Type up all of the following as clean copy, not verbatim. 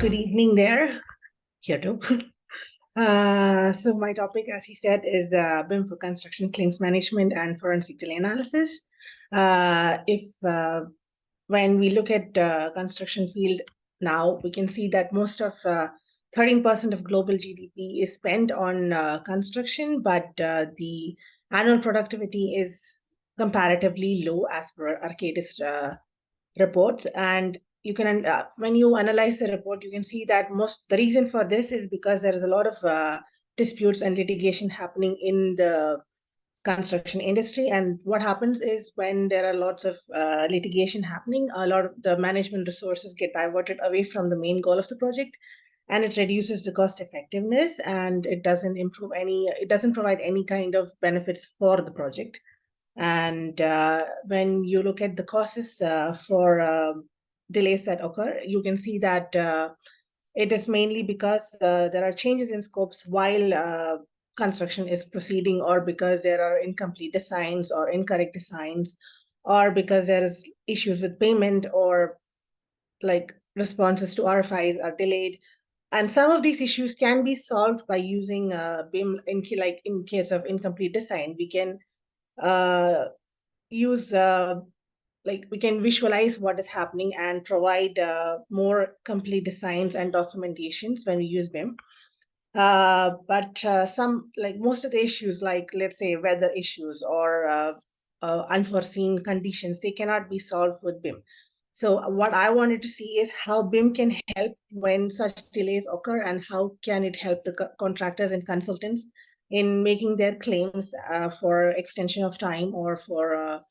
Good evening there. Here too. So my topic, as he said, is BIM for construction claims management and forensic delay analysis. When we look at construction field now, we can see that most of 13% of global GDP is spent on construction, but the annual productivity is comparatively low as per Arcadis reports. And you can, when you analyze the report, you can see that the reason for this is because there is a lot of disputes and litigation happening in the construction industry. And what happens is when there are lots of litigation happening, a lot of the management resources get diverted away from the main goal of the project, and it reduces the cost effectiveness, and it doesn't provide any kind of benefits for the project. And when you look at the causes for delays that occur, you can see that it is mainly because there are changes in scopes while construction is proceeding, or because there are incomplete designs or incorrect designs, or because there is issues with payment, or like responses to RFIs are delayed. And some of these issues can be solved by using BIM. In case of incomplete design, we can use we can visualize what is happening and provide more complete designs and documentations when we use BIM. But most of the issues, like let's say weather issues or unforeseen conditions, they cannot be solved with BIM. So what I wanted to see is how BIM can help when such delays occur, and how can it help the contractors and consultants in making their claims for extension of time, or for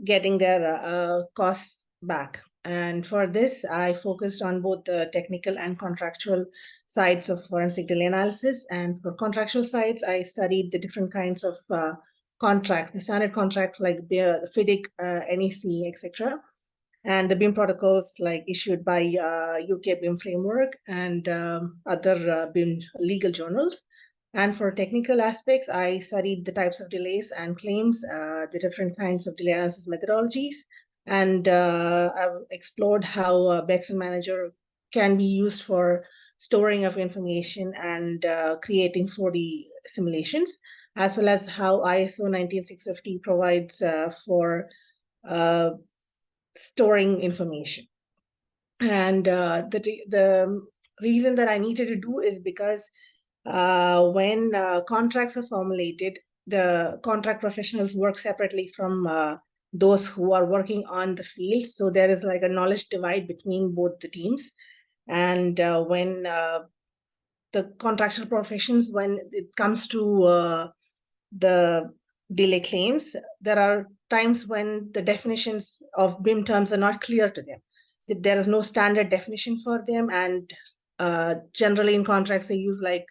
getting their costs back. And for this, I focused on both the technical and contractual sides of forensic delay analysis. And for contractual sides, I studied the different kinds of contracts, the standard contracts like FIDIC, NEC, etc., and the BIM protocols like issued by UK BIM framework and other BIM legal journals. And for technical aspects, I studied the types of delays and claims, the different kinds of delay analysis methodologies, and I've explored how Bexel Manager can be used for storing of information and creating 4D simulations, as well as how ISO 19650 provides for storing information. And the reason that I needed to do is because when contracts are formulated, the contract professionals work separately from those who are working on the field. So there is like a knowledge divide between both the teams. And when the contractual professions, when it comes to the delay claims, there are times when the definitions of BIM terms are not clear to them. There is no standard definition for them, and generally in contracts they use like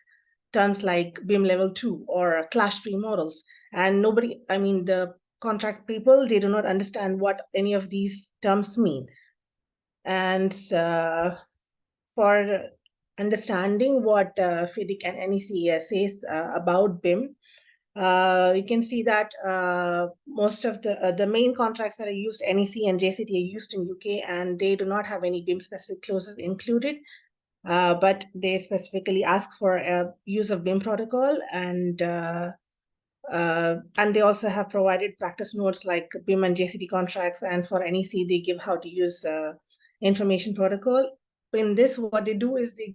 terms like BIM level 2 or clash-free models, and the contract people, they do not understand what any of these terms mean. And for understanding what FIDIC and NEC says about BIM, you can see that most of the main contracts that are used, NEC and JCT, are used in UK, and they do not have any BIM specific clauses included, but they specifically ask for use of BIM protocol, and they also have provided practice notes like BIM and JCT contracts, and for NEC they give how to use information protocol. In this, what they do is they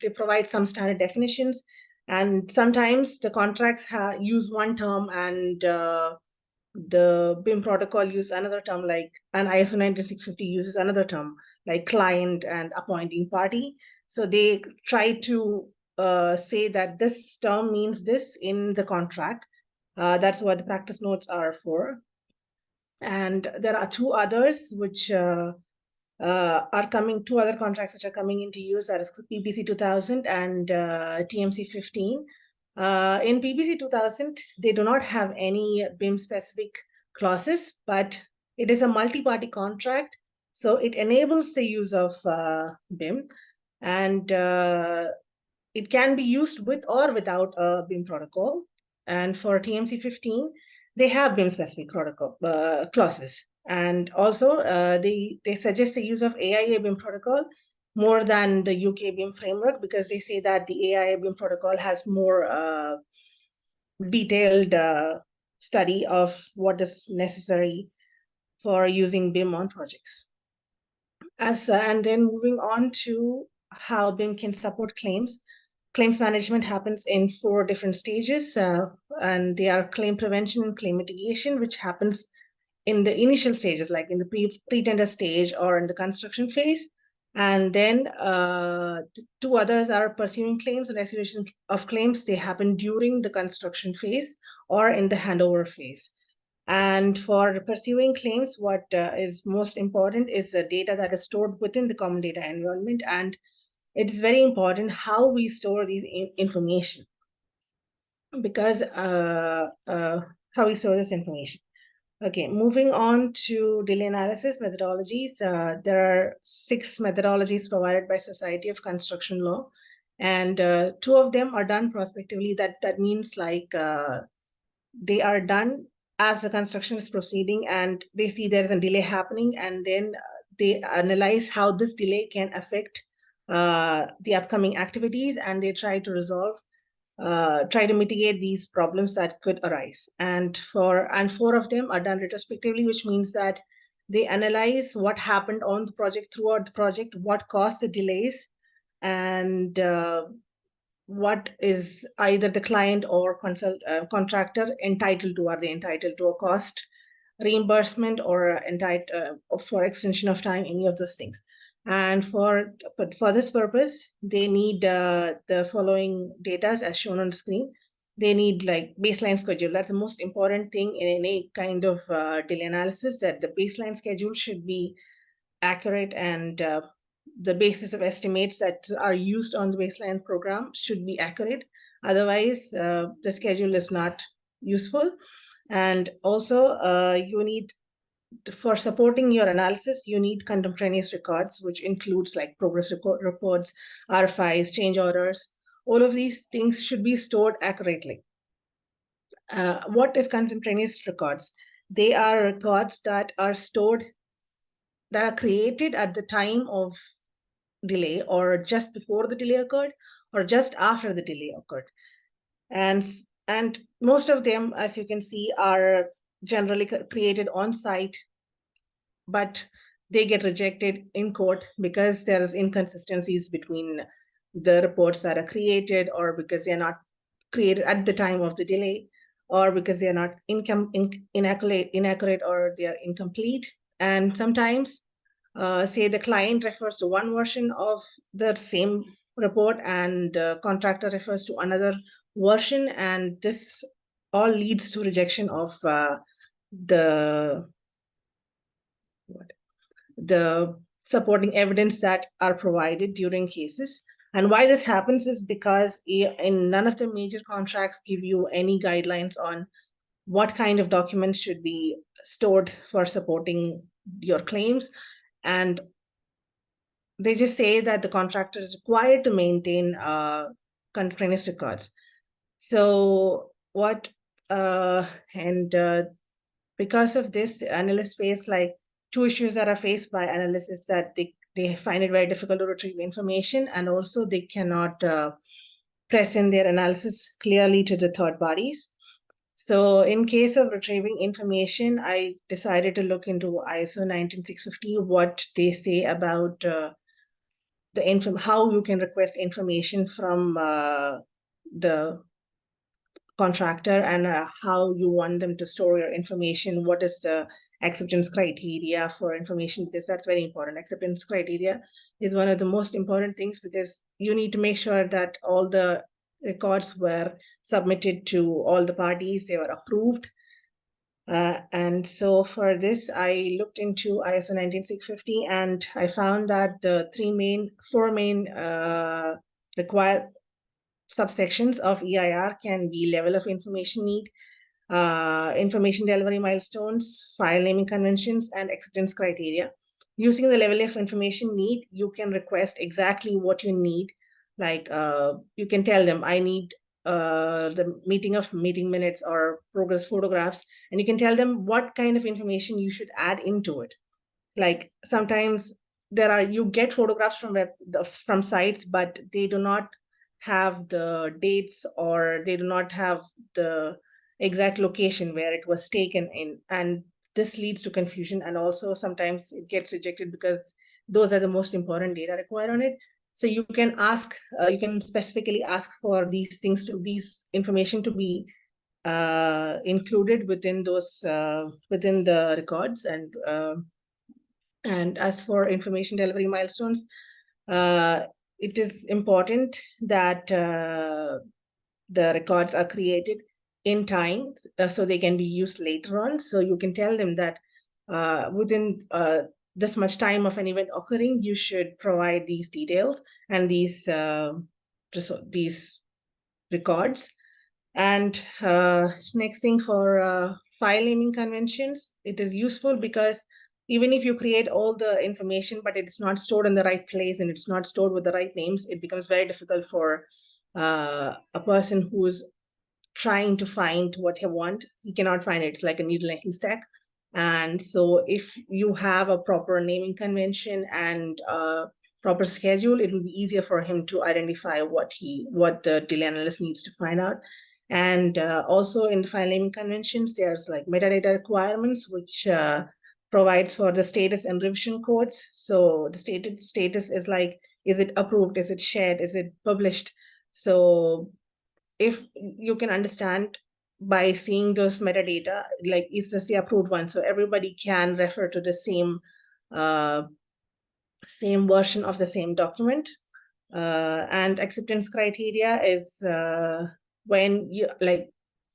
provide some standard definitions. And sometimes the contracts use one term, and the BIM protocol use another term, like an ISO 19650 uses another term, like client and appointing party. So they try to say that this term means this in the contract. That's what the practice notes are for. And there are two others which two other contracts which are coming into use, that is PPC 2000 and TMC 15. In PPC 2000, they do not have any BIM specific clauses, but it is a multi-party contract, so it enables the use of BIM, and it can be used with or without a BIM protocol. And for TMC 15, they have BIM specific protocol clauses. And also, they suggest the use of AIA BIM protocol more than the UK BIM framework, because they say that the AI BIM protocol has more detailed study of what is necessary for using BIM on projects. And then moving on to how BIM can support claims. Claims management happens in 4 different stages, and they are claim prevention and claim mitigation, which happens in the initial stages, like in the pre-tender stage or in the construction phase. And then 2 others are pursuing claims and resolution of claims. They happen during the construction phase or in the handover phase. And for pursuing claims, what is most important is the data that is stored within the common data environment. And it is very important how we store these information, because how we store this information. Okay, moving on to delay analysis methodologies. There are 6 methodologies provided by Society of Construction Law, and 2 of them are done prospectively. That means like they are done as the construction is proceeding and they see there is a delay happening, and then they analyze how this delay can affect the upcoming activities, and they try to resolve, try to mitigate these problems that could arise. And 4 of them are done retrospectively, which means that they analyze what happened on the project, throughout the project, what caused the delays, and what is either the client or contractor entitled to. Are they entitled to a cost reimbursement or entitled for extension of time, any of those things. And for this purpose, they need the following data as shown on the screen. They need like baseline schedule. That's the most important thing in any kind of delay analysis, that the baseline schedule should be accurate, and the basis of estimates that are used on the baseline program should be accurate. Otherwise, the schedule is not useful. And also, you need, for supporting your analysis, you need contemporaneous records, which includes like progress reports, RFIs, change orders. All of these things should be stored accurately. What is contemporaneous records? They are records that are stored, that are created at the time of delay, or just before the delay occurred, or just after the delay occurred. And most of them, as you can see, are generally created on site, but they get rejected in court because there is inconsistencies between the reports that are created, or because they are not created at the time of the delay, or because they are not inaccurate, or they are incomplete. And sometimes, say the client refers to one version of the same report and the contractor refers to another version, and this all leads to rejection of the supporting evidence that are provided during cases. And why this happens is because in none of the major contracts give you any guidelines on what kind of documents should be stored for supporting your claims. And they just say that the contractor is required to maintain contemporaneous records. So because of this, analysts face like 2 issues that are faced by analysts, is that they find it very difficult to retrieve information, and also they cannot present their analysis clearly to the third parties. So in case of retrieving information, I decided to look into ISO 19650, what they say about how you can request information from the contractor, and how you want them to store your information. What is the acceptance criteria for information, because that's very important. Acceptance criteria is one of the most important things, because you need to make sure that all the records were submitted to all the parties, they were approved. And so for this, I looked into ISO 19650, and I found that the 4 main required subsections of EIR can be level of information need, information delivery milestones, file naming conventions, and acceptance criteria. Using the level of information need, you can request exactly what you need. Like you can tell them, I need the meeting minutes or progress photographs, and you can tell them what kind of information you should add into it. Like sometimes you get photographs from sites, but they do not have the dates, or they do not have the exact location where it was taken in, and this leads to confusion, and also sometimes it gets rejected because those are the most important data required on it. So you can ask, you can specifically ask for these information to be included within those within the records. And as for information delivery milestones, it is important that the records are created in time, so they can be used later on. So you can tell them that within this much time of an event occurring, you should provide these details and these records. And next thing, for file naming conventions, it is useful because even if you create all the information, but it's not stored in the right place and it's not stored with the right names, it becomes very difficult for a person who's trying to find what he want. He cannot find it. It's like a needle in a haystack. And so if you have a proper naming convention and proper schedule, it will be easier for him to identify what the delay analyst needs to find out. And also in the file naming conventions, there's like metadata requirements, which provides for the status and revision codes. So the status is like, is it approved? Is it shared? Is it published? So if you can understand by seeing those metadata, like, is this the approved one? So everybody can refer to the same version of the same document. And acceptance criteria is when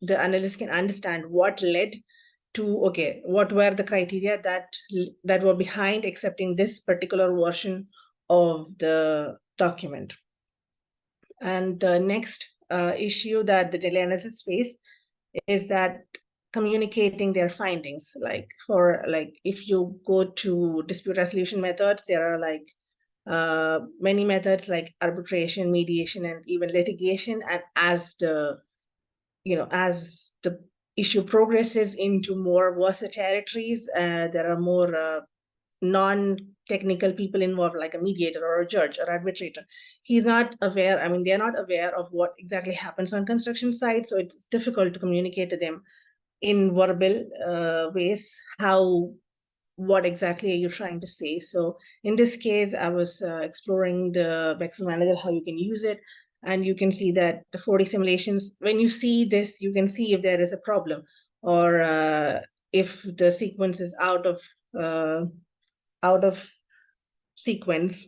the analyst can understand what led to, okay, what were the criteria that were behind accepting this particular version of the document. And the next issue that the delay analysts face is that communicating their findings. Like if you go to dispute resolution methods, there are many methods like arbitration, mediation, and even litigation. And as the issue progresses into more versatile territories, there are more non-technical people involved, like a mediator or a judge or arbitrator. He's not aware, they're not aware of what exactly happens on construction sites, so it's difficult to communicate to them in verbal ways what exactly are you trying to say. So in this case, I was exploring the Vexel Manager, how you can use it, and you can see that the 4D simulations, when you see this, you can see if there is a problem, or if the sequence is out of sequence.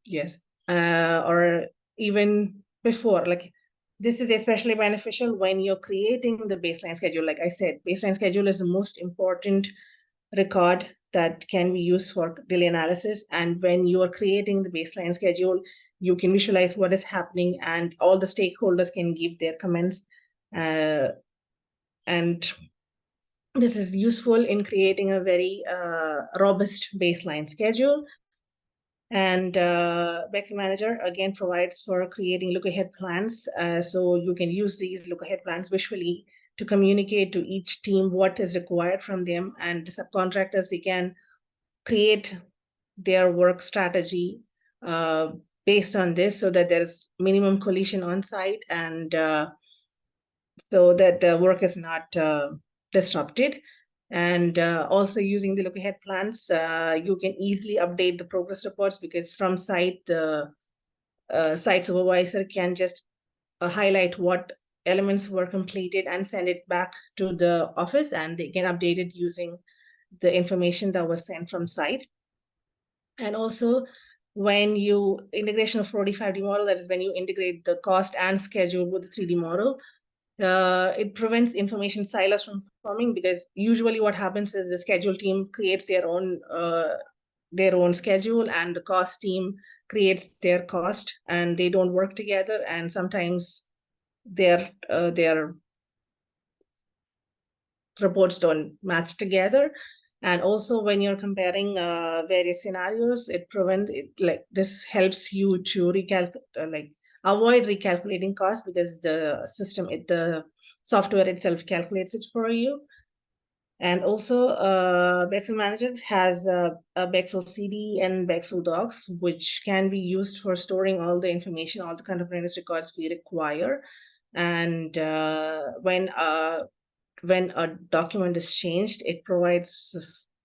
Yes, or even before. Like, this is especially beneficial when you're creating the baseline schedule. Like I said, baseline schedule is the most important record that can be used for delay analysis. And when you are creating the baseline schedule, you can visualize what is happening, and all the stakeholders can give their comments. And this is useful in creating a very robust baseline schedule. And Vexel Manager again provides for creating look-ahead plans. So you can use these look-ahead plans visually to communicate to each team what is required from them, and the subcontractors, they can create their work strategy based on this, so that there's minimum collision on site, and so that the work is not disrupted. And also using the look-ahead plans, you can easily update the progress reports, because from site, the site supervisor can just highlight what elements were completed and send it back to the office, and they can update it using the information that was sent from site. And also, when you integration of 4D-5D model, that is when you integrate the cost and schedule with the 3D model, it prevents information silos from forming, because usually what happens is the schedule team creates their own schedule, and the cost team creates their cost, and they don't work together, and sometimes their reports don't match together. And also, when you're comparing various scenarios, this helps you to avoid recalculating costs, because the software itself calculates it for you. And also, Bexel Manager has a Bexel CD and Bexel Docs, which can be used for storing all the information, all the contemporaneous records we require. And when a document is changed, it provides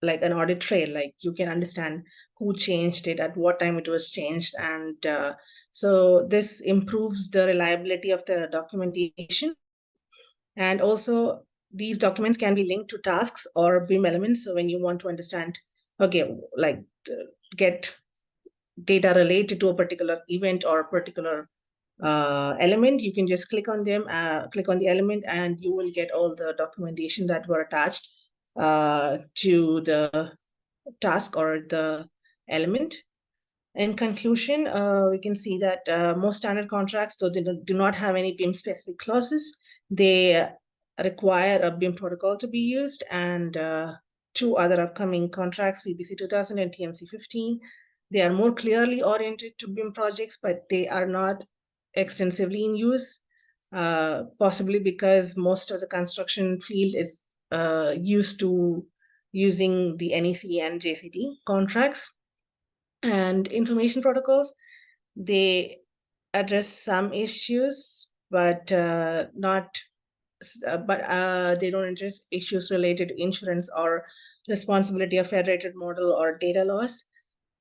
like an audit trail, like you can understand who changed it, at what time it was changed. And so this improves the reliability of the documentation. And also, these documents can be linked to tasks or BIM elements. So when you want to understand, okay, like get data related to a particular event or a particular element, you can just click on them, click on the element, and you will get all the documentation that were attached to the task or the element. In conclusion, we can see that most standard contracts, though they do not have any BIM specific clauses, they require a BIM protocol to be used. And two other upcoming contracts, VBC 2000 and TMC 15, they are more clearly oriented to BIM projects, but they are not extensively in use, possibly because most of the construction field is used to using the NEC and JCT contracts. And information protocols, they address some issues, but not they don't address issues related to insurance or responsibility of federated model or data loss.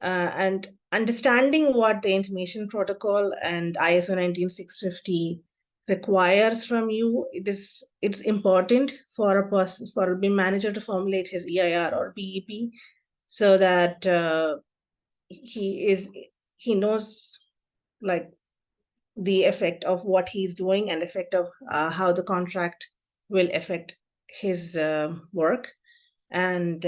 And understanding what the information protocol and ISO 19650 requires from you, it's important for a BIM manager to formulate his EIR or BEP, so that he knows like the effect of what he's doing and effect of how the contract will affect his work. And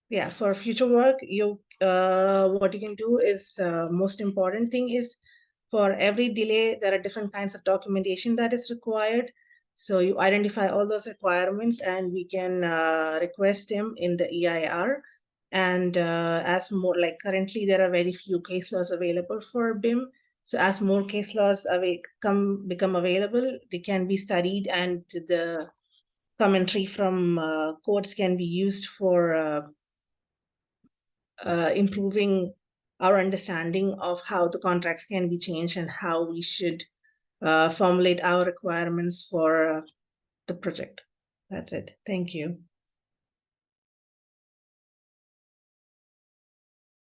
yeah, for future work, what you can do is most important thing is, for every delay there are different kinds of documentation that is required. So you identify all those requirements and we can request them in the EIR. And as more, like currently there are very few case laws available for BIM. So as more case laws become available, they can be studied, and the commentary from courts can be used for improving our understanding of how the contracts can be changed and how we should formulate our requirements for the project. That's it. Thank you.